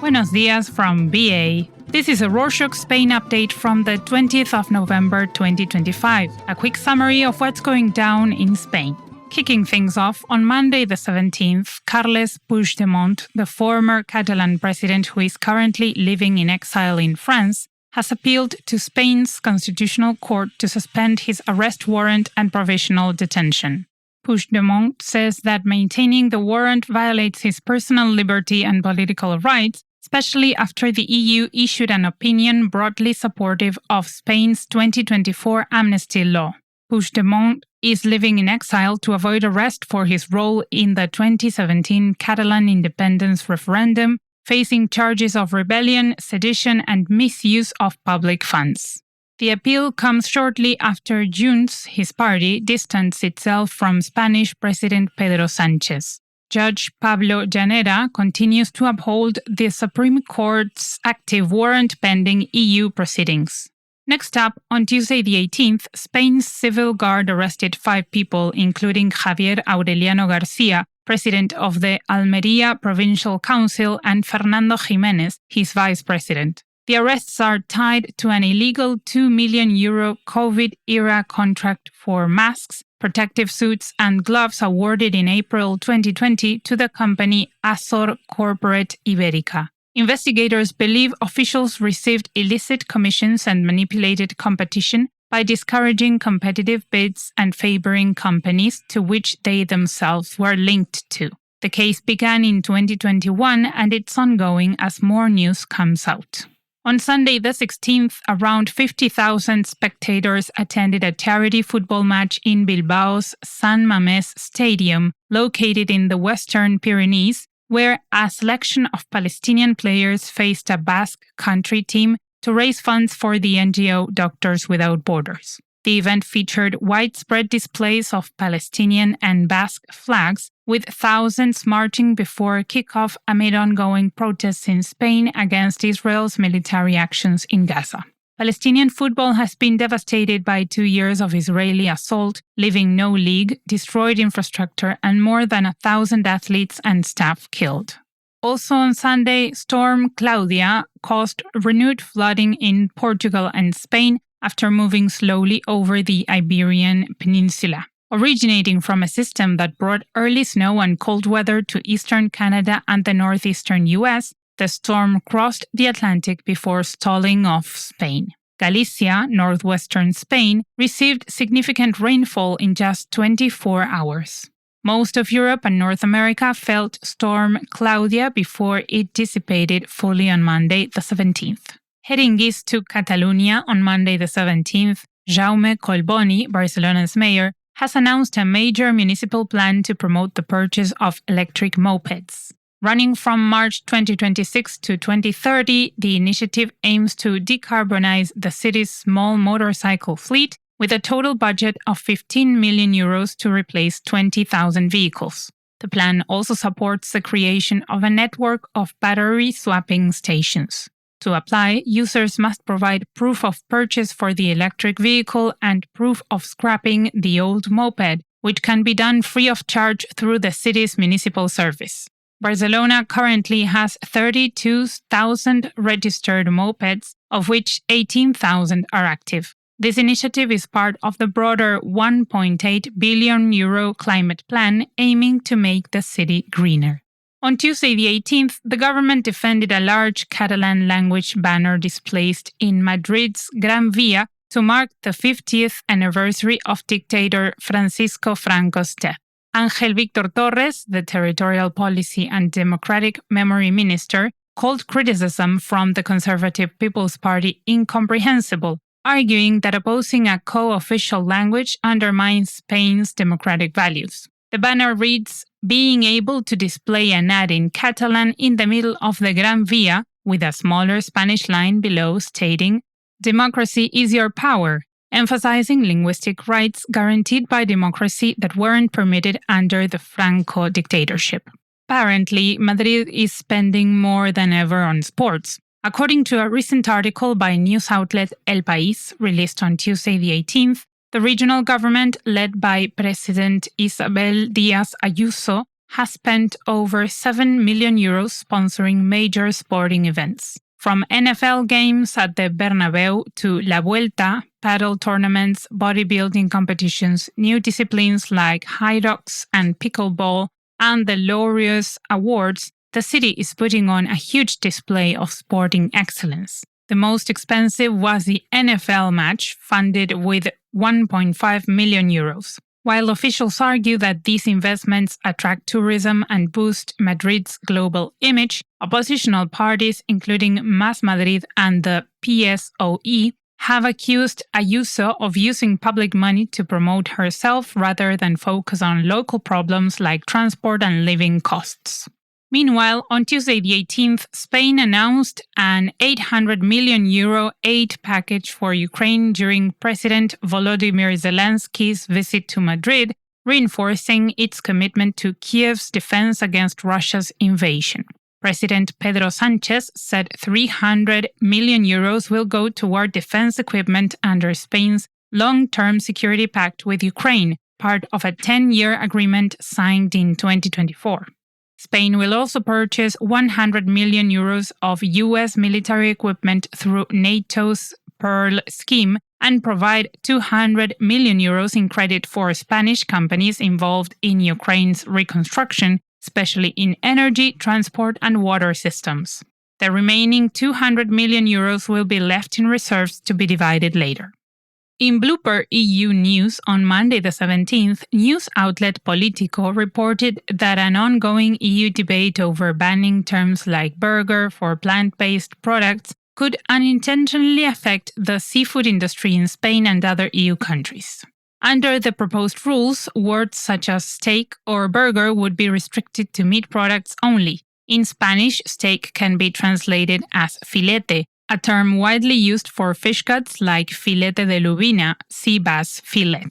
Buenos dias from BA. This is a Rorschach Spain update from the 20th of November 2025, a quick summary of what's going down in Spain. Kicking things off, on Monday the 17th, Carles Puigdemont, the former Catalan president who is currently living in exile in France, has appealed to Spain's constitutional court to suspend his arrest warrant and provisional detention. Puigdemont says that maintaining the warrant violates his personal liberty and political rights, especially after the EU issued an opinion broadly supportive of Spain's 2024 amnesty law. Puigdemont is living in exile to avoid arrest for his role in the 2017 Catalan independence referendum, facing charges of rebellion, sedition, and misuse of public funds. The appeal comes shortly after Junts, his party, distanced itself from Spanish President Pedro Sánchez. Judge Pablo Llanera continues to uphold the Supreme Court's active warrant pending EU proceedings. Next up, on Tuesday the 18th, Spain's civil guard arrested 5 people, including Javier Aureliano García, president of the Almería Provincial Council, and Fernando Jiménez, his vice president. The arrests are tied to an illegal €2 million COVID-era contract for masks, protective suits, and gloves awarded in April 2020 to the company Azor Corporate Ibérica. Investigators believe officials received illicit commissions and manipulated competition by discouraging competitive bids and favoring companies to which they themselves were linked to. The case began in 2021 and it's ongoing as more news comes out. On Sunday the 16th, around 50,000 spectators attended a charity football match in Bilbao's San Mamés Stadium, located in the Western Pyrenees, where a selection of Palestinian players faced a Basque country team to raise funds for the NGO Doctors Without Borders. The event featured widespread displays of Palestinian and Basque flags, with thousands marching before kickoff amid ongoing protests in Spain against Israel's military actions in Gaza. Palestinian football has been devastated by 2 years of Israeli assault, leaving no league, destroyed infrastructure, and more than 1,000 athletes and staff killed. Also on Sunday, Storm Claudia caused renewed flooding in Portugal and Spain after moving slowly over the Iberian Peninsula. Originating from a system that brought early snow and cold weather to eastern Canada and the northeastern US, the storm crossed the Atlantic before stalling off Spain. Galicia, northwestern Spain, received significant rainfall in just 24 hours. Most of Europe and North America felt Storm Claudia before it dissipated fully on Monday the 17th. Heading east to Catalonia on Monday the 17th, Jaume Collboni, Barcelona's mayor, has announced a major municipal plan to promote the purchase of electric mopeds. Running from March 2026 to 2030, the initiative aims to decarbonize the city's small motorcycle fleet with a total budget of €15 million to replace 20,000 vehicles. The plan also supports the creation of a network of battery swapping stations. To apply, users must provide proof of purchase for the electric vehicle and proof of scrapping the old moped, which can be done free of charge through the city's municipal service. Barcelona currently has 32,000 registered mopeds, of which 18,000 are active. This initiative is part of the broader €1.8 billion climate plan aiming to make the city greener. On Tuesday the 18th, the government defended a large Catalan language banner displayed in Madrid's Gran Via to mark the 50th anniversary of dictator Francisco Franco's death. Ángel Víctor Torres, the Territorial Policy and Democratic Memory Minister, called criticism from the Conservative People's Party incomprehensible, arguing that opposing a co-official language undermines Spain's democratic values. The banner reads, "Being able to display an ad in Catalan in the middle of the Gran Via," with a smaller Spanish line below stating, "Democracy is your power," emphasizing linguistic rights guaranteed by democracy that weren't permitted under the Franco dictatorship. Apparently, Madrid is spending more than ever on sports. According to a recent article by news outlet El País, released on Tuesday the 18th, The regional government, led by President Isabel Díaz Ayuso, has spent over 7 million euros sponsoring major sporting events. From NFL games at the Bernabeu to La Vuelta, paddle tournaments, bodybuilding competitions, new disciplines like high rocks and pickleball, and the Laureus Awards, the city is putting on a huge display of sporting excellence. The most expensive was the NFL match, funded with 1.5 million euros. While officials argue that these investments attract tourism and boost Madrid's global image, oppositional parties, including Más Madrid and the PSOE, have accused Ayuso of using public money to promote herself rather than focus on local problems like transport and living costs. Meanwhile, on Tuesday the 18th, Spain announced an €800 million aid package for Ukraine during President Volodymyr Zelensky's visit to Madrid, reinforcing its commitment to Kiev's defense against Russia's invasion. President Pedro Sánchez said €300 million will go toward defense equipment under Spain's long-term security pact with Ukraine, part of a 10-year agreement signed in 2024. Spain will also purchase €100 million of US military equipment through NATO's Pearl scheme and provide €200 million in credit for Spanish companies involved in Ukraine's reconstruction, especially in energy, transport, and water systems. The remaining €200 million will be left in reserves to be divided later. In Blooper EU News on Monday the 17th, news outlet Politico reported that an ongoing EU debate over banning terms like burger for plant-based products could unintentionally affect the seafood industry in Spain and other EU countries. Under the proposed rules, words such as steak or burger would be restricted to meat products only. In Spanish, steak can be translated as filete, a term widely used for fish cuts like filete de lubina, sea bass fillet.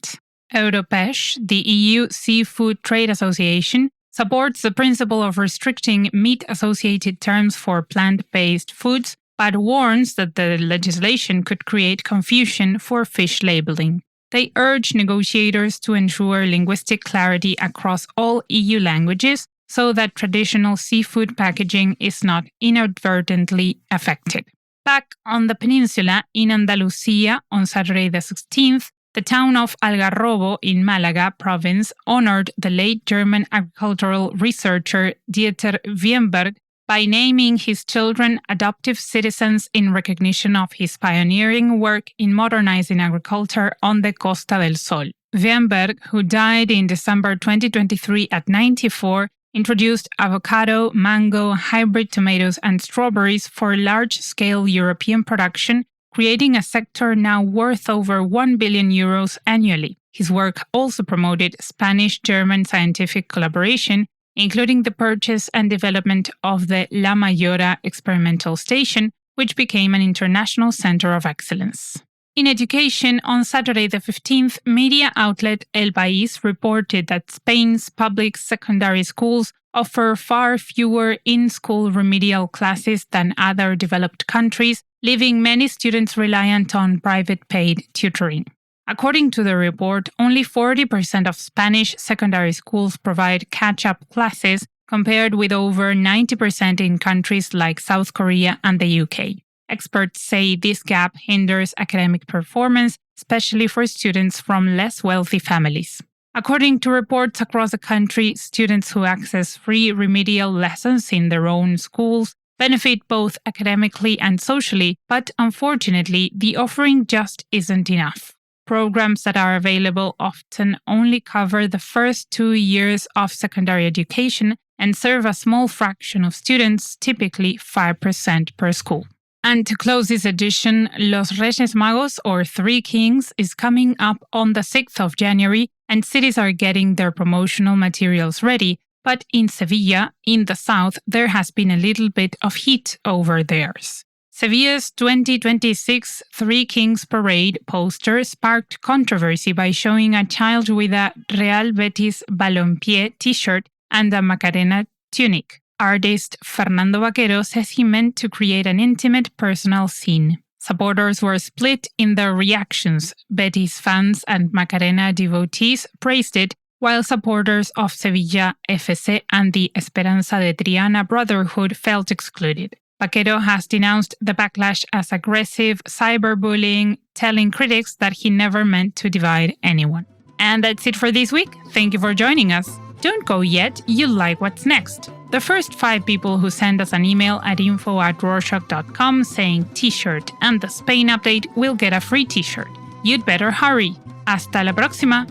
Europech, the EU Seafood Trade Association, supports the principle of restricting meat-associated terms for plant-based foods, but warns that the legislation could create confusion for fish labeling. They urge negotiators to ensure linguistic clarity across all EU languages so that traditional seafood packaging is not inadvertently affected. Back on the peninsula, in Andalusia, on Saturday the 16th, the town of Algarrobo in Málaga province honored the late German agricultural researcher Dieter Wienberg by naming his children adoptive citizens in recognition of his pioneering work in modernizing agriculture on the Costa del Sol. Wienberg, who died in December 2023 at 94, introduced avocado, mango, hybrid tomatoes, and strawberries for large-scale European production, creating a sector now worth over €1 billion annually. His work also promoted Spanish-German scientific collaboration, including the purchase and development of the La Mayora experimental station, which became an international center of excellence. In education, on Saturday the 15th, media outlet El País reported that Spain's public secondary schools offer far fewer in-school remedial classes than other developed countries, leaving many students reliant on private paid tutoring. According to the report, only 40% of Spanish secondary schools provide catch-up classes, compared with over 90% in countries like South Korea and the UK. Experts say this gap hinders academic performance, especially for students from less wealthy families. According to reports across the country, students who access free remedial lessons in their own schools benefit both academically and socially, but unfortunately, the offering just isn't enough. Programs that are available often only cover the first 2 years of secondary education and serve a small fraction of students, typically 5% per school. And to close this edition, Los Reyes Magos, or Three Kings, is coming up on the 6th of January, and cities are getting their promotional materials ready. But in Sevilla, in the south, there has been a little bit of heat over theirs. Sevilla's 2026 Three Kings Parade poster sparked controversy by showing a child with a Real Betis Balompié t-shirt and a Macarena tunic. Artist Fernando Vaquero says he meant to create an intimate personal scene. Supporters were split in their reactions. Betis fans and Macarena devotees praised it, while supporters of Sevilla FC and the Esperanza de Triana Brotherhood felt excluded. Baquero has denounced the backlash as aggressive cyberbullying, telling critics that he never meant to divide anyone. And that's it for this week. Thank you for joining us. Don't go yet, you'll like what's next. The first 5 people who send us an email at info@rorschach.com saying t-shirt and the Spain update will get a free t-shirt. You'd better hurry. Hasta la próxima!